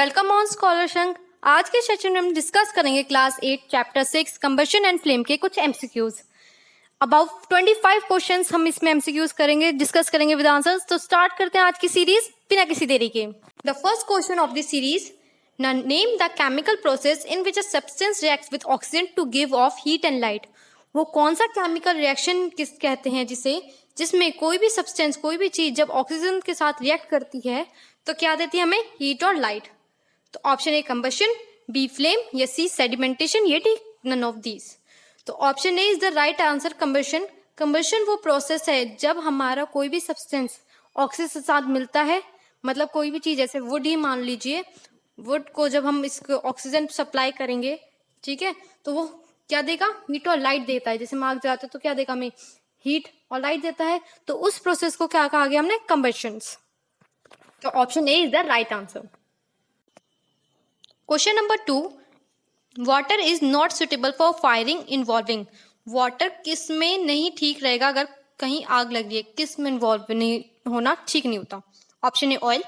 Welcome on scholar संघ। आज के सेशन में हम डिस्कस करेंगे class 8 chapter 6 combustion and flame के कुछ एमसीक्यूज। अबाउट 25 क्वेश्चंस हम इसमें एमसीक्यूज करेंगे, डिस्कस करेंगे विद आंसर्स। तो स्टार्ट करते हैं आज की सीरीज बिना किसी देरी के। The first question of this series, name the chemical process in which a substance reacts with oxygen to give off heat and light. वो कौन सा केमिकल रिएक्शन किस कहते हैं जिसमें कोई भी सब्सटेंस, कोई भी चीज जब ऑक्सीजन के साथ रिएक्ट करती है तो क्या देती है हमें, हीट और लाइट। तो option A combustion, B flame, या सी सेडिमेंटेशन, या डी नन ऑफ दीज। तो option A is the right answer, combustion. Combustion वो प्रोसेस है जब हमारा कोई भी सब्सटेंस ऑक्सीजन के साथ मिलता है, मतलब कोई भी चीज, जैसे वुड ही मान लीजिए, वुड को जब हम इसको ऑक्सीजन सप्लाई करेंगे, ठीक है, तो वो क्या देगा, हीट और लाइट देता है। जैसे हम आग जलाते हैं तो क्या देगा हमें, हीट और लाइट देता है। तो उस प्रोसेस को क्या कहा गया हमने, कंबशंस। तो option A is the right answer. Question number 2, water is not suitable for firing involving. Water किस में नहीं ठीक रहेगा अगर कहीं आग लग रही है, किस में इन्वॉल्व नहीं होना ठीक नहीं होता। Option A oil,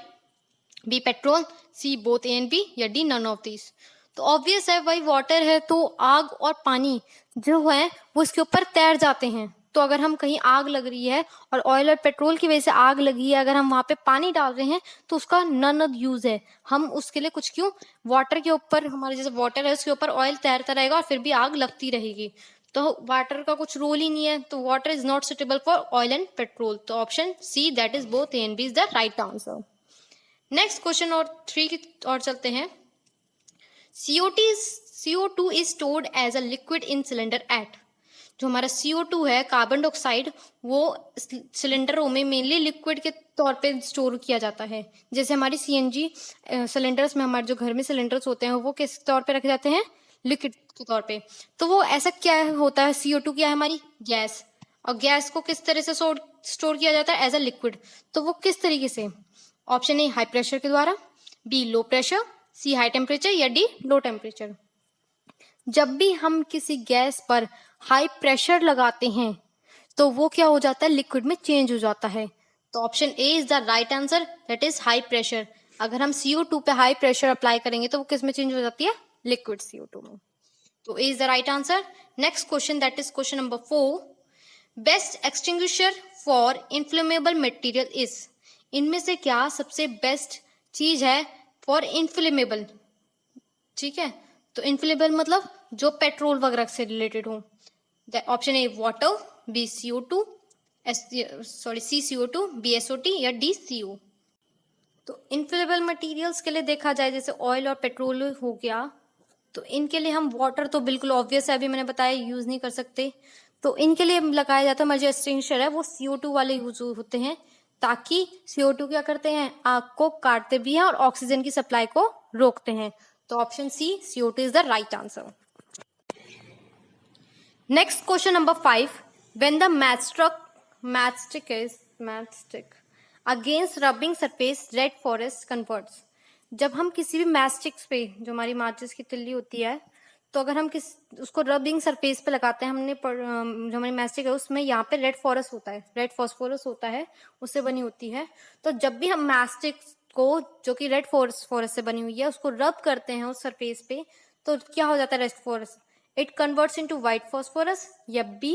B petrol, C both A and B, या डी नन ऑफ दिस। तो ऑब्वियस है भाई, वाटर है तो आग और पानी जो है वो इसके ऊपर तैर जाते हैं। तो अगर हम कहीं आग लग रही है और ऑयल और पेट्रोल की वजह से आग लगी है, अगर हम वहां पे पानी डाल रहे हैं तो उसका नन ऑफ यूज है। हम उसके लिए कुछ क्यों, वाटर के ऊपर, हमारे जैसे वाटर है उसके ऊपर ऑयल तैरता रहेगा और फिर भी आग लगती रहेगी। तो वाटर का कुछ रोल ही नहीं है। तो water is not suitable for oil and petrol. तो option C that is both A and B is the right answer. Next question और 3 की और चलते हैं। CO2 is stored as a liquid in cylinder at। जो हमारा CO2 है, carbon dioxide, वो सिलेंडरों में मेनली लिक्विड के तौर पे स्टोर किया जाता है। जैसे हमारी CNG सिलेंडर्स में, हमारे जो घर में सिलेंडर्स होते हैं वो किस तौर पे रखे जाते हैं, लिक्विड के तौर पे। तो वो ऐसा क्या होता है, CO2 क्या है हमारी, गैस। और गैस को किस तरह से स्टोर किया जाता है, एज अ लिक्विड। तो वो किस तरीके से, ऑप्शन ए हाई प्रेशर के द्वारा, बी लो प्रेशर, सी हाई टेम्परेचर, या डी लो टेम्परेचर। जब भी हम किसी गैस पर हाई प्रेशर लगाते हैं तो वो क्या हो जाता है, लिक्विड में चेंज हो जाता है। तो option A is the right answer, that is high pressure. अगर हम CO2 पे हाई प्रेशर अप्लाई करेंगे तो वो किस में चेंज हो जाती है, लिक्विड CO2 में। तो A is the right answer. Next question, that is question number 4, best extinguisher for inflammable material is. इनमें से क्या सबसे बेस्ट चीज है फॉर इनफ्लेमेबल, ठीक है। तो इनफ्लेमेबल मतलब जो पेट्रोल वगैरह से रिलेटेड हो। Option A water, B CO2, C CO2, B SO2, या डी CO। तो इनफ्लेमेबल मटेरियल्स के लिए देखा जाए, जैसे ऑयल और पेट्रोल हो गया, तो इनके लिए हम वाटर तो बिल्कुल ऑब्वियस है, अभी मैंने बताया यूज नहीं कर सकते। तो इनके लिए लगाया जाता है, हमारे जो एक्सटिंग्विशर है वो CO2 वाले यूज होते हैं, ताकि CO2 क्या करते हैं, आग को काटते भी हैं और ऑक्सीजन की सप्लाई को रोकते हैं। तो option C CO2 is the right answer. Next question number 5, when the matchstick against rubbing surface red forest converts. जब हम किसी भी मैचस्टिक्स पे, जो हमारी माचिस की तिल्ली होती है, तो अगर हम उसको रबिंग सरफेस पे लगाते हैं, हमने जो हमारी मैचस्टिक है उसमें यहाँ पे रेड फॉरेस्ट होता है, रेड फॉस्फोरस होता है, उससे बनी होती है। तो जब भी हम मैचस्टिक को, जो कि रेड फॉरेस्ट से बनी हुई है, उसको रब करते हैं उस सरफेस पे, तो क्या हो जाता है, रेड फॉरेस्ट, it converts into white phosphorus, या B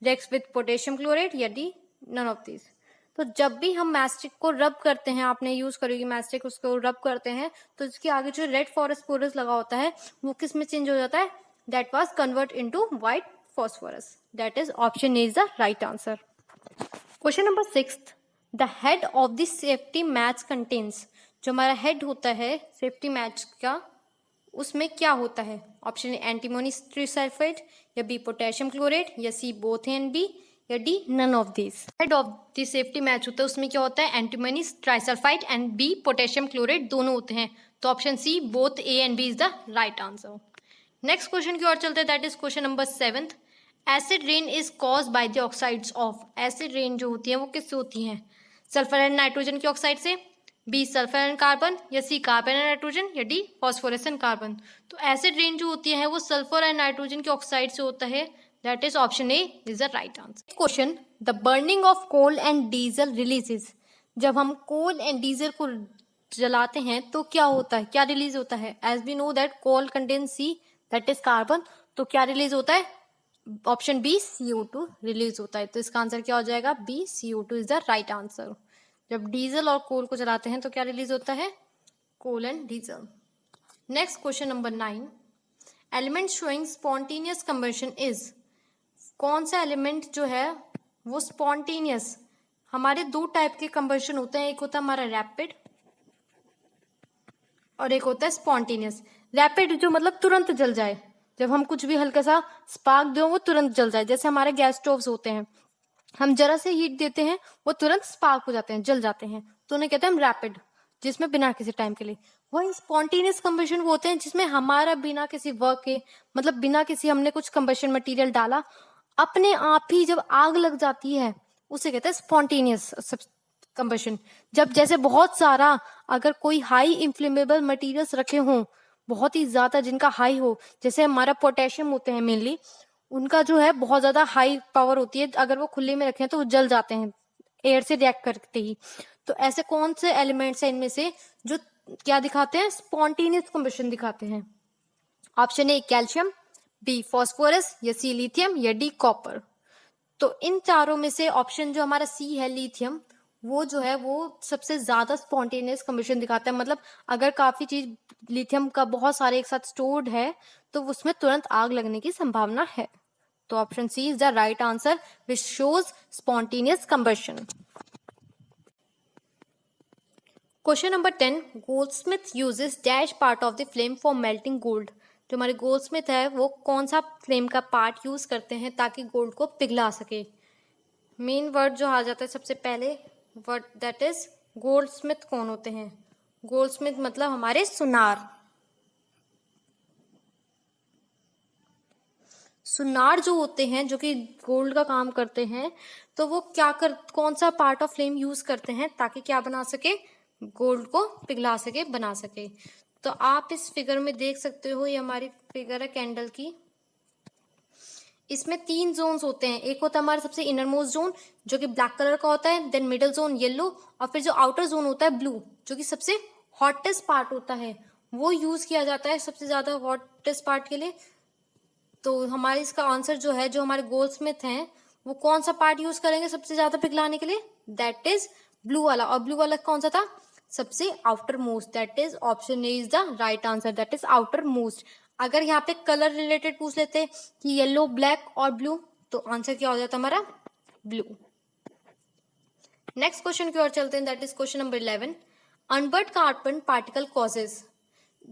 reacts with potassium chloride, या डी नन ऑफ दिस। तो जब भी हम मैस्टिक को रब करते हैं, आपने यूज करोगी मैस्टिक, उसको रब करते हैं, तो इसके आगे जो रेड फॉस्फोरस लगा होता है वो किस में चेंज हो जाता है, that was convert into white phosphorus. That is option A is the right answer. Question number 6, the head of the safety match contains. जो हमारा हेड होता है सेफ्टी मैच का, उसमें क्या होता है। ऑप्शन ए एंटीमोनी ट्राइसल्फाइड, या बी पोटेशियम क्लोराइड, या C both A and B, या D none of this. Head of the safety match होता है, उसमें क्या होता है, antimony trisulphide and B potassium chloride, दोनों होते हैं। तो option C both A and B is the right answer. Next question की ओर चलते हैं, that is question number 7, acid rain is cause by the oxides of. Acid rain जो होती है वो किससे होती है, सल्फर एंड नाइट्रोजन के ऑक्साइड से, बी सल्फर एंड कार्बन, या सी कार्बन एंड नाइट्रोजन, या डी फॉस्फोरस एंड कार्बन। तो एसिड रेन जो होती है वो सल्फर एंड नाइट्रोजन के ऑक्साइड से होता है। That is option A is the right answer. Question, the burning of coal and diesel releases. जब हम कोल एंड डीजल को जलाते हैं तो क्या होता है, क्या रिलीज होता है? As we know that coal contains C, that is carbon, तो क्या रिलीज होता है? ऑप्शन बी CO2 रिलीज होता है। तो इसका आंसर क्या हो जाएगा? B CO2 is the right answer. जब डीजल और कोल को जलाते हैं तो क्या रिलीज होता है? Coal and diesel. Next question number 9, element showing spontaneous combustion is, कौन सा एलिमेंट जो है वो स्पॉन्टेनियस, हमारे दो टाइप के कंबशन होते हैं, एक होता है हमारा रैपिड और एक होता है स्पॉन्टेनियस। रैपिड जो मतलब तुरंत जल जाए, जब हम कुछ भी हल्का सा स्पार्क दो वो तुरंत जल जाए, जैसे हमारे गैस स्टोव्स होते हैं, हम जरा से हीट देते हैं वो तुरंत स्पार्क हो जाते हैं, जल जाते हैं, तो उन्हें कहते हैं हम रैपिड, जिसमें बिना किसी टाइम के लिए। वही स्पॉन्टेनियस कंबशन वो होते हैं जिसमें हमारा बिना किसी वर्क के, मतलब बिना किसी हमने कुछ कंबशन मटेरियल डाला, अपने आप ही जब आग लग जाती है, उसे कहते हैं स्पॉन्टेनियस कंबशन। जब जैसे बहुत सारा, अगर कोई हाई इन्फ्लेमेबल मटेरियल्स रखे हों, बहुत ही ज्यादा जिनका हाई हो, जैसे हमारा पोटेशियम होते हैं मेनली, उनका जो है बहुत ज्यादा हाई पावर होती है, अगर वो खुले में रखें तो वो जल जाते हैं एयर से रिएक्ट करते ही। तो ऐसे कौन से एलिमेंट्स हैं इनमें से जो क्या दिखाते हैं? स्पॉन्टेनियस कंबशन दिखाते हैं। Option A calcium, B phosphorus, या सी लिथियम, या डी कॉपर। तो इन चारों में से ऑप्शन जो हमारा सी है लिथियम, वो जो है वो सबसे ज्यादा स्पॉन्टेनियस कंबशन दिखाता है। मतलब अगर काफी चीज लिथियम का बहुत सारे एक साथ स्टोर्ड है तो उसमें तुरंत आग लगने की संभावना है। तो option C is the right answer which shows spontaneous combustion. Question number 10, goldsmith uses dash part of the flame for melting gold. जो हमारे गोल्डस्मिथ है वो कौन सा फ्लेम का पार्ट यूज करते हैं ताकि गोल्ड को पिघला सके? मेन वर्ड जो आ जाता है सबसे पहले वर्ड, दैट इज गोल्डस्मिथ। कौन होते हैं? गोल्डस्मिथ मतलब हमारे सुनार। सुनार जो होते हैं जो कि गोल्ड का काम करते हैं, तो वो कौन सा पार्ट ऑफ फ्लेम यूज करते हैं ताकि क्या बना सके? गोल्ड को पिघला सके, बना सके। तो आप इस फिगर में देख सकते हो, ये हमारी फिगर है कैंडल की। इसमें 3 जोन्स होते हैं, एक होता है हमारा सबसे इनर मोस्ट जोन जो कि ब्लैक कलर का होता है, देन मिडिल जोन येलो, और फिर जो आउटर जोन होता है ब्लू, जो कि सबसे हॉटेस्ट पार्ट होता है, वो यूज किया जाता है सबसे ज्यादा हॉटेस्ट पार्ट के लिए। तो हमारे इसका आंसर जो है, जो हमारे गोल्डस्मिथ हैं वो कौन सा पार्ट यूज करेंगे सबसे ज्यादा पिघलाने के लिए? दैट इज ब्लू वाला। और ब्लू वाला कौन सा था? सबसे outer most, that is option A is the right answer, that is outer most. अगर यहाँ पे कलर रिलेटेड पूछ लेते कि येलो, ब्लैक और ब्लू, तो आंसर क्या हो जाता हमारा? ब्लू। नेक्स्ट क्वेश्चन की ओर चलते हैं, that is question number 11, unburned carbon particle causes.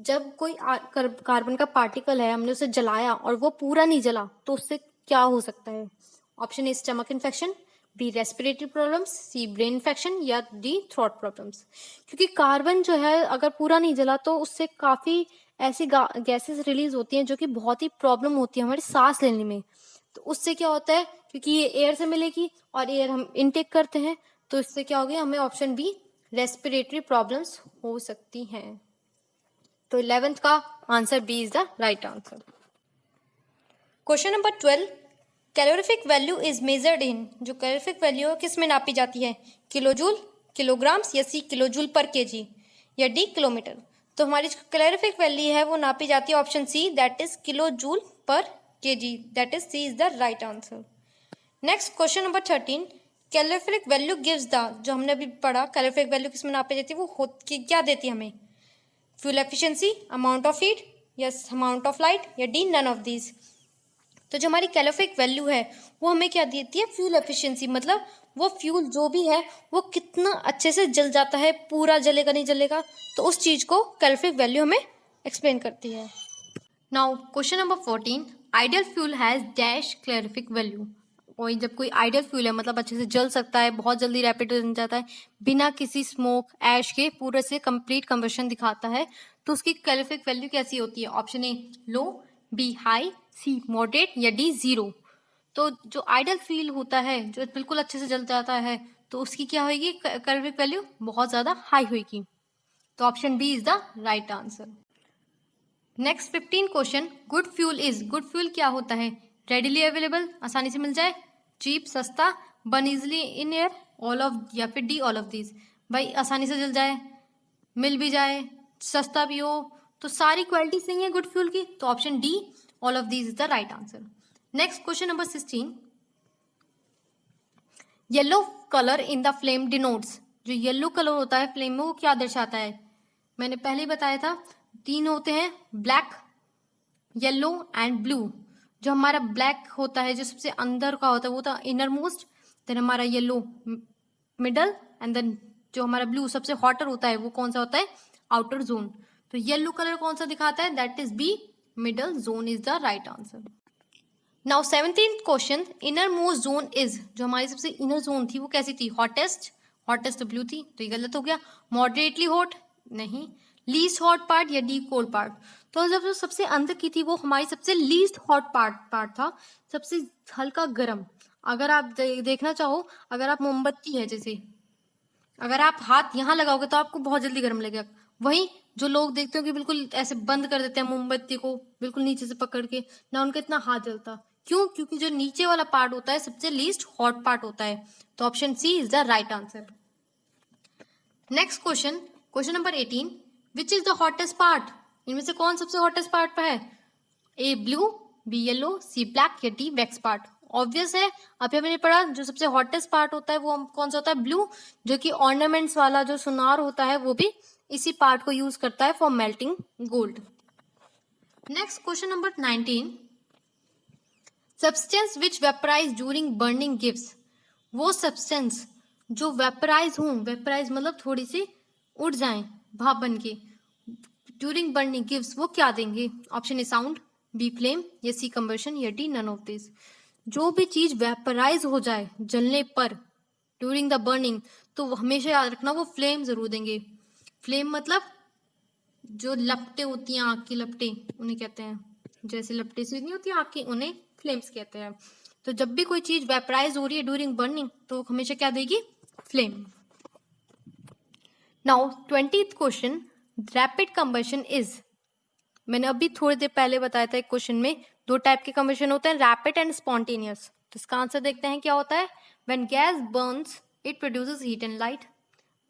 जब कोई कार्बन का पार्टिकल है, हमने उसे जलाया और वो पूरा नहीं जला, तो उससे क्या हो सकता है? Option A stomach infection, B respiratory problems, C brain infection, या डी थ्रोट प्रॉब्लम्स। क्योंकि कार्बन जो है अगर पूरा नहीं जला तो उससे काफी ऐसी गैसेस रिलीज होती हैं जो कि बहुत ही प्रॉब्लम होती है हमारी सांस लेने में। तो उससे क्या होता है, क्योंकि ये एयर से मिलेगी और एयर हम इनटेक करते हैं, तो इससे क्या होगी? हमें ऑप्शन बी रेस्पिरेटरी प्रॉब्लम्स हो सकती हैं। तो 11th का answer B is the right answer. Question number 12, calorific value is measured in. जो कैलोरीफिक वैल्यू है किस में नापी जाती है? किलोजूल, किलोग्राम्स, या सी किलोजूल पर केजी, या डी किलोमीटर। तो हमारी जो कैलोरीफिक वैल्यू है वो नापी जाती है option C, that is kilojoule per kg, that is C is the right answer. Next question number 13, calorific value gives the. जो हमने अभी पढ़ा कैलोरीफिक वैल्यू किस में नापी जाती है, वो क्या देती है हमें? Fuel efficiency, amount of heat, yes amount of light, या डी नन ऑफ दीज। तो जो हमारी कैलोरीफिक वैल्यू है वो हमें क्या देती है? फ्यूल एफिशिएंसी, मतलब वो फ्यूल जो भी है वो कितना अच्छे से जल जाता है, पूरा जलेगा नहीं जलेगा, तो उस चीज को कैलोरीफिक वैल्यू हमें एक्सप्लेन करती है। Now question number 14, ideal fuel has dash calorific value. और जब कोई आइडियल फ्यूल है मतलब अच्छे से जल सकता है, बहुत जल्दी रैपिड बन जाता है, बिना किसी स्मोक ऐश के पूरे से कंप्लीट कंबशन दिखाता है, तो उसकी कैलोरीफिक वैल्यू कैसी होती है? Option A low, B high, C moderate, या डी जीरो। तो जो आइडियल फ्यूल होता है जो बिल्कुल अच्छे से जल जाता है, तो उसकी क्या होगी कैलोरीफिक वैल्यू? बहुत ज्यादा हाई होगी। तो option B is the right answer. Next 15 question, good fuel is. Good fuel क्या होता है? रेडिली अवेलेबल, आसानी से मिल जाए, चीप सस्ता, burn easily in air, all of, या फिर डी ऑल ऑफ दीज। भाई आसानी से जल जाए, मिल भी जाए, सस्ता भी हो, तो सारी क्वालिटी सही है गुड फ्यूल की, तो option D all of these is the right answer. Next question number 16, yellow colour in the flame denotes, जो येलो कलर होता है फ्लेम में वो क्या दर्शाता है? मैंने पहले ही बताया था, तीन होते हैं, ब्लैक, येलो एंड ब्लू। जो हमारा ब्लैक होता है जो सबसे अंदर का होता है वो था इनर मोस्ट, देन हमारा येलो मिडल, एंड देन जो हमारा ब्लू सबसे हॉटर होता है वो कौन सा होता है? Outer zone. तो येलो कलर कौन सा दिखाता है? That is B, middle zone is the right answer. Now 17th question, innermost zone is, जो हमारी सबसे इनर जोन थी वो कैसी थी? हॉटेस्ट, हॉटेस्ट तो ब्लू थी, तो ये गलत हो गया। मॉडरेटली हॉट, नहीं। लीस्ट हॉट पार्ट या डीप कोल्ड पार्ट, तो जब जो सबसे अंदर की थी वो हमारी सबसे लीस्ट हॉट पार्ट था, सबसे हल्का गर्म। अगर आप देखना चाहो, अगर आप मोमबत्ती है जैसे, अगर आप हाथ यहाँ लगाओगे तो आपको बहुत जल्दी गर्म लगेगा। वहीं जो लोग देखते हो कि बिल्कुल ऐसे बंद कर देते हैं मोमबत्ती को बिल्कुल नीचे से पकड़ के, ना उनका इतना हाथ जलता। क्यों? क्योंकि जो नीचे वाला पार्ट होता है सबसे लीस्ट हॉट पार्ट होता है। तो option C is the right answer. Next question, question number 18, which is the hottest part? इनमें से कौन सबसे हॉटेस्ट पार्ट पे है? A blue, B yellow, C black या डी वैक्स पार्ट? ऑब्वियस है, अभी हमने पढ़ा जो सबसे हॉटेस्ट पार्ट होता है वो कौन सा होता है? ब्लू, जो कि ऑर्नामेंट्स वाला जो सुनार होता है वो भी इसी पार्ट को यूज करता है for melting gold. Next question number 19, substance which vaporise during burning gives, वो सब्सटेंस जो वेपराइज हों, वेपराइज मतलब थोड़ी सी उड़ जाएं भाप बन के, ड्यूरिंग बर्निंग गिव्स वो क्या देंगे? Option A sound, B flame या सी कंबशन या डी नन ऑफ दिस। जो भी चीज वेपराइज हो जाए जलने पर ड्यूरिंग द बर्निंग, तो हमेशा याद रखना वो फ्लेम जरूर देंगे। फ्लेम मतलब जो लपटें होती हैं, आग की लपटें उन्हें कहते हैं, जैसे लपटें सी नहीं होती आग की, उन्हें फ्लेम्स कहते हैं। तो जब भी कोई चीज वेपराइज हो रही है ड्यूरिंग बर्निंग तो हमेशा क्या देगी? Flame. Now 20th question, rapid combustion is, मैंने अभी थोड़ी देर पहले बताया था एक क्वेश्चन में दो टाइप के कंबशन होते हैं, रैपिड एंड स्पॉन्टेनियस। तो इसका आंसर देखते हैं क्या होता है। When gas burns it produces heat and light.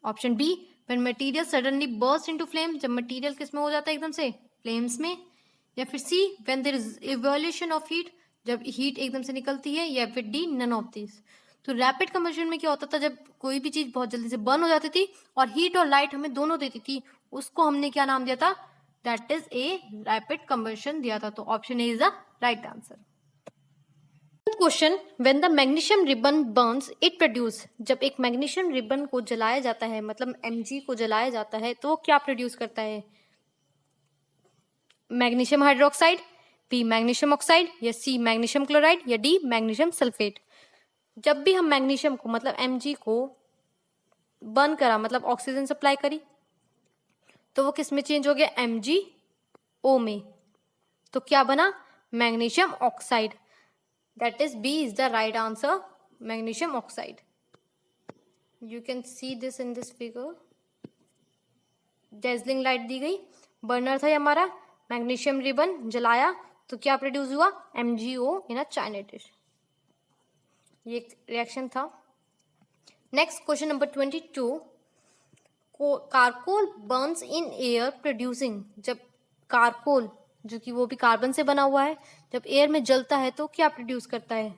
Option B, when material suddenly burst into flame, जब मटेरियल किसमें हो जाता है? एकदम से फ्लेम्स में। या फिर C, when there is evolution of heat, जब हीट एकदम से निकलती है। या फिर डी, नन ऑफ दिस। तो रैपिड कंबशन में क्या होता था? जब कोई भी चीज बहुत जल्दी से बर्न हो जाती थी और हीट और लाइट हमें दोनों देती थी, उसको हमने क्या नाम दिया था? That is a rapid combustion दिया था। तो option A is the right answer. Question, when the magnesium ribbon Burns it produce, जब एक मैग्नीशियम रिबन को जलाया जाता है, मतलब Mg को जलाया जाता है, तो क्या प्रोड्यूस करता है? Magnesium hydroxide, B magnesium oxide या सी मैग्नीशियम क्लोराइड या डी मैग्नीशियम सल्फेट। जब भी हम मैग्नीशियम को मतलब Mg को बर्न करा, मतलब ऑक्सीजन सप्लाई करी, तो वो किस में चेंज हो गया? MgO में। तो क्या बना? Magnesium oxide. That is B is the right answer, magnesium oxide. You can see this in this figure. Dazzling light दी गई, बर्नर था ये हमारा, मैग्नीशियम रिबन जलाया तो क्या प्रोड्यूस हुआ? MgO in a china dish. ये रिएक्शन था। Next question number 22, charcoal burns in air producing, जब कारकोल जो कि वो भी कार्बन से बना हुआ है, जब एयर में जलता है तो क्या प्रोड्यूस करता है?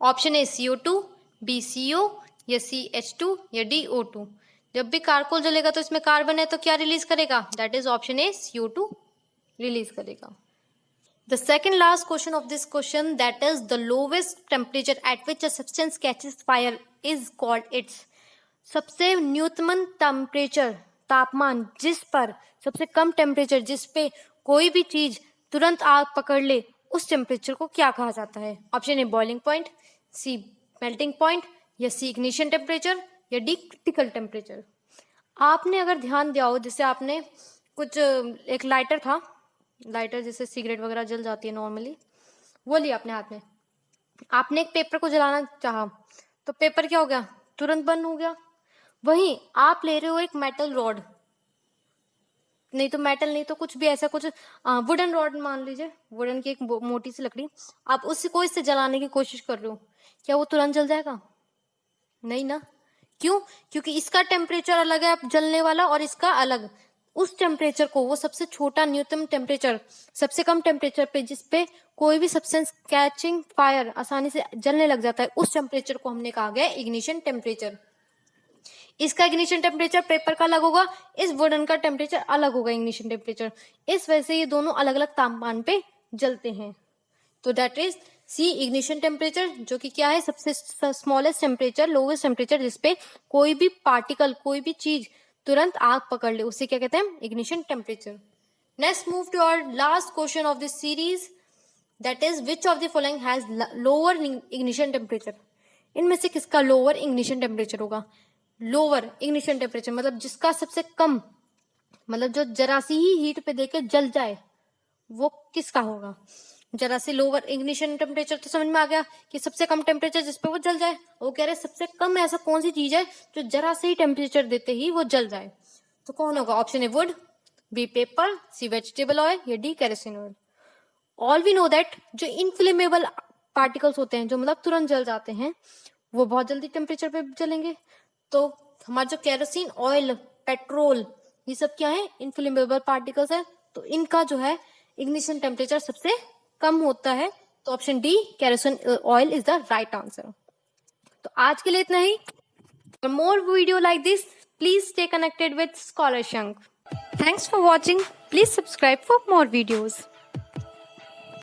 ऑप्शन ए CO2, बी CO या सी H2 या डी O2। जब भी कारकोल जलेगा तो इसमें कार्बन है तो क्या रिलीज करेगा? That is option A CO2 release करेगा। The second last question of this question, that is the lowest temperature at which a substance catches fire is called its, सबसे न्यूनतम टेम्परेचर, तापमान जिस पर, सबसे कम टेम्परेचर जिस पे कोई भी चीज तुरंत आग पकड़ ले, उस टेम्परेचर को क्या कहा जाता है? Option A boiling point, C melting point या सी इग्निशन टेम्परेचर या डी क्रिटिकल टेम्परेचर। आपने अगर ध्यान दिया हो, जैसे आपने कुछ एक लाइटर था, लाइटर जैसे सिगरेट वगैरह जल जाती है नॉर्मली, वो लिया अपने हाथ में, आपने एक पेपर को जलाना चाहा तो पेपर क्या हो गया? तुरंत बंद हो गया। वहीं आप ले रहे हो एक मेटल रॉड, नहीं तो मेटल नहीं तो कुछ भी ऐसा कुछ वुडन रॉड मान लीजिए, वुडन की एक मोटी सी लकड़ी, आप उससे कोई से जलाने की कोशिश कर रहे हो, क्या वो तुरंत जल जाएगा? नहीं ना। क्यों? क्योंकि इसका टेम्परेचर अलग है जलने वाला और इसका अलग। उस टेम्परेचर को, वो सबसे छोटा न्यूनतम टेम्परेचर, सबसे कम टेम्परेचर पे जिसपे कोई भी सब्सटेंस कैचिंग फायर आसानी से जलने लग जाता है, उस टेम्परेचर को हमने कहा गया इग्निशन टेम्परेचर। इसका इग्निशन टेम्परेचर पेपर का अलग होगा, इस वुडन का टेम्परेचर अलग होगा इग्निशन टेम्परेचर। इस वजह से ये दोनों अलग अलग तापमान पे जलते हैं। तो that is C ignition temperature, जो कि क्या है, सबसे स्मॉलेस्ट टेम्परेचर, लोवेस्ट टेम्परेचर जिसपे कोई भी पार्टिकल, कोई भी चीज तुरंत आग पकड़ ले, उसे क्या कहते हैं, ignition temperature. Next move to our last question of this series, that is which of the following has lower ignition temperature. इनमें से किसका लोअर इग्निशन टेम्परेचर होगा? लोअर इग्निशन टेम्परेचर मतलब जिसका सबसे कम, मतलब जो जरा सी ही हीट पे देके जल जाए, वो किसका होगा? जरा से लोअर इग्निशन टेम्परेचर तो समझ में आ गया कि सबसे कम टेम्परेचर जिसपे वो जल जाए। वो कह रहे सबसे कम ऐसा कौन सी चीज है जो जरा से ही टेम्परेचर देते ही वो जल जाए? तो कौन होगा? Option A wood, B paper, C vegetable oil, या D kerosene oil. All we know that जो इनफ्लेमेबल पार्टिकल्स होते हैं, जो मतलब तुरंत जल जाते हैं, वो बहुत जल्दी टेम्परेचर पे जलेंगे। तो हमारा जो केरोसिन ऑयल, पेट्रोल, ये सब क्या है? इनफ्लेमेबल पार्टिकल्स है। तो इनका जो है इग्निशन टेम्परेचर सबसे कम होता है। तो option D kerosene oil is the right answer. तो आज के लिए इतना ही। For more video like this, please stay connected with Scholar Shank. Thanks for watching. Please subscribe for more videos.